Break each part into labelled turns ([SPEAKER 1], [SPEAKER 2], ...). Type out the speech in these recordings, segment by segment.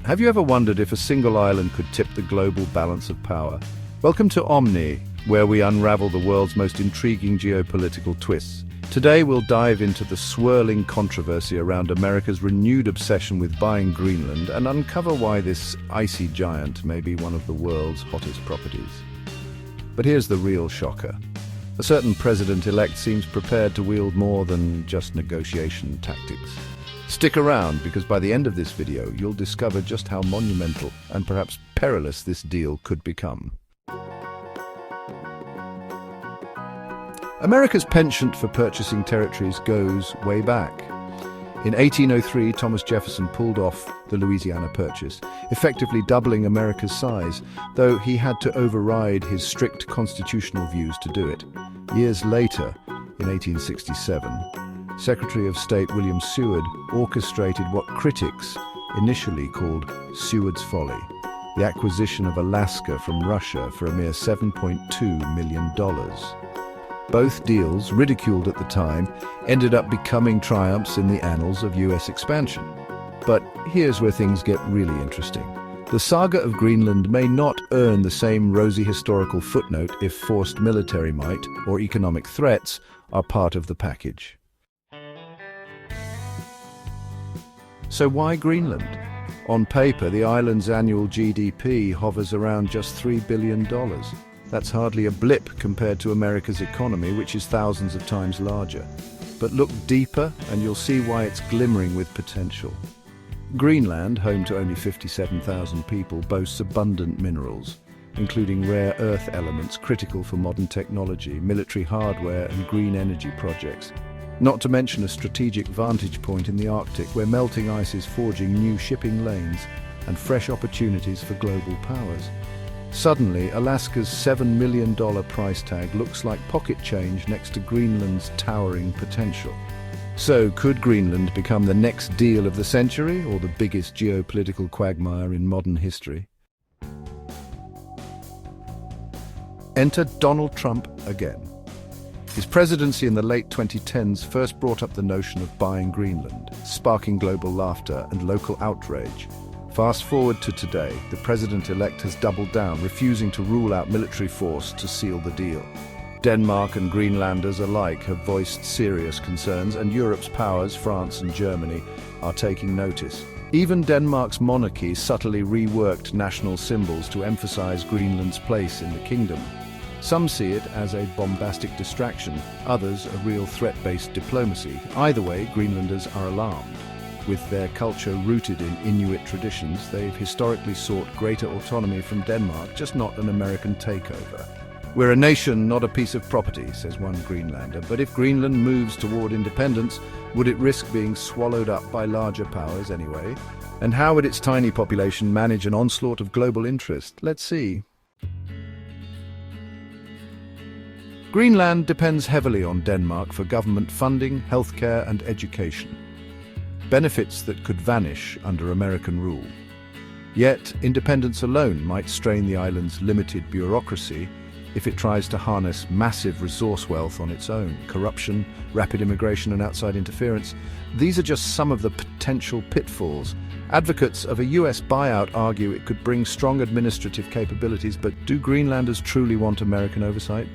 [SPEAKER 1] Have you ever wondered if a single island could tip the global balance of power? Welcome to Omni, where we unravel the world's most intriguing geopolitical twists. Today we'll dive into the swirling controversy around America's renewed obsession with buying Greenland and uncover why this icy giant may be one of the world's hottest properties. But here's the real shocker. A certain president-elect seems prepared to wield more than just negotiation tactics. Stick around, because by the end of this video, you'll discover just how monumental and perhaps perilous this deal could become. America's penchant for purchasing territories goes way back. In 1803, Thomas Jefferson pulled off the Louisiana Purchase, effectively doubling America's size, though he had to override his strict constitutional views to do it. Years later, in 1867, Secretary of State William Seward orchestrated what critics initially called Seward's Folly, the acquisition of Alaska from Russia for a mere $7.2 million. Both deals, ridiculed at the time, ended up becoming triumphs in the annals of US expansion. But here's where things get really interesting. The saga of Greenland may not earn the same rosy historical footnote if forced military might or economic threats are part of the package. So why Greenland? On paper, the island's annual GDP hovers around just $3 billion. That's hardly a blip compared to America's economy, which is thousands of times larger. But look deeper and you'll see why it's glimmering with potential. Greenland, home to only 57,000 people, boasts abundant minerals, including rare earth elements critical for modern technology, military hardware and green energy projects. Not to mention a strategic vantage point in the Arctic, where melting ice is forging new shipping lanes and fresh opportunities for global powers. Suddenly, Alaska's $7 million price tag looks like pocket change next to Greenland's towering potential. So, could Greenland become the next deal of the century, or the biggest geopolitical quagmire in modern history? Enter Donald Trump again. His presidency in the late 2010s first brought up the notion of buying Greenland, sparking global laughter and local outrage. Fast forward to today, the president-elect has doubled down, refusing to rule out military force to seal the deal. Denmark and Greenlanders alike have voiced serious concerns, and Europe's powers, France and Germany, are taking notice. Even Denmark's monarchy subtly reworked national symbols to emphasize Greenland's place in the kingdom. Some see it as a bombastic distraction, others a real threat-based diplomacy. Either way, Greenlanders are alarmed. With their culture rooted in Inuit traditions, they've historically sought greater autonomy from Denmark, just not an American takeover. "We're a nation, not a piece of property," says one Greenlander. But if Greenland moves toward independence, would it risk being swallowed up by larger powers anyway? And how would its tiny population manage an onslaught of global interest? Let's see. Greenland depends heavily on Denmark for government funding, healthcare and education. Benefits that could vanish under American rule. Yet, independence alone might strain the island's limited bureaucracy if it tries to harness massive resource wealth on its own. Corruption, rapid immigration and outside interference, these are just some of the potential pitfalls. Advocates of a US buyout argue it could bring strong administrative capabilities, but do Greenlanders truly want American oversight?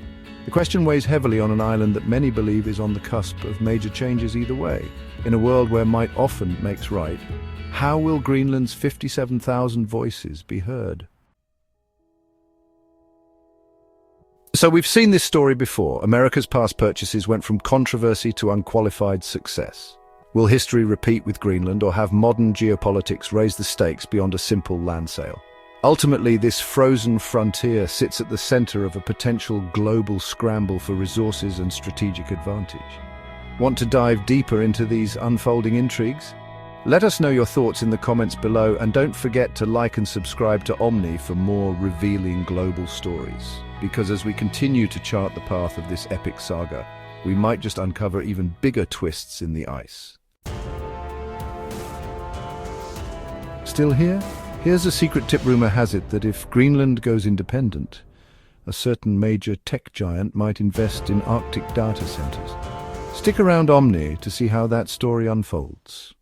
[SPEAKER 1] The question weighs heavily on an island that many believe is on the cusp of major changes either way. In a world where might often makes right, how will Greenland's 57,000 voices be heard? So we've seen this story before. America's past purchases went from controversy to unqualified success. Will history repeat with Greenland, or have modern geopolitics raise the stakes beyond a simple land sale? Ultimately, this frozen frontier sits at the center of a potential global scramble for resources and strategic advantage. Want to dive deeper into these unfolding intrigues? Let us know your thoughts in the comments below, and don't forget to like and subscribe to Omni for more revealing global stories. Because as we continue to chart the path of this epic saga, we might just uncover even bigger twists in the ice. Still here? Here's a secret tip. Rumor has it that if Greenland goes independent, a certain major tech giant might invest in Arctic data centers. Stick around Omni to see how that story unfolds.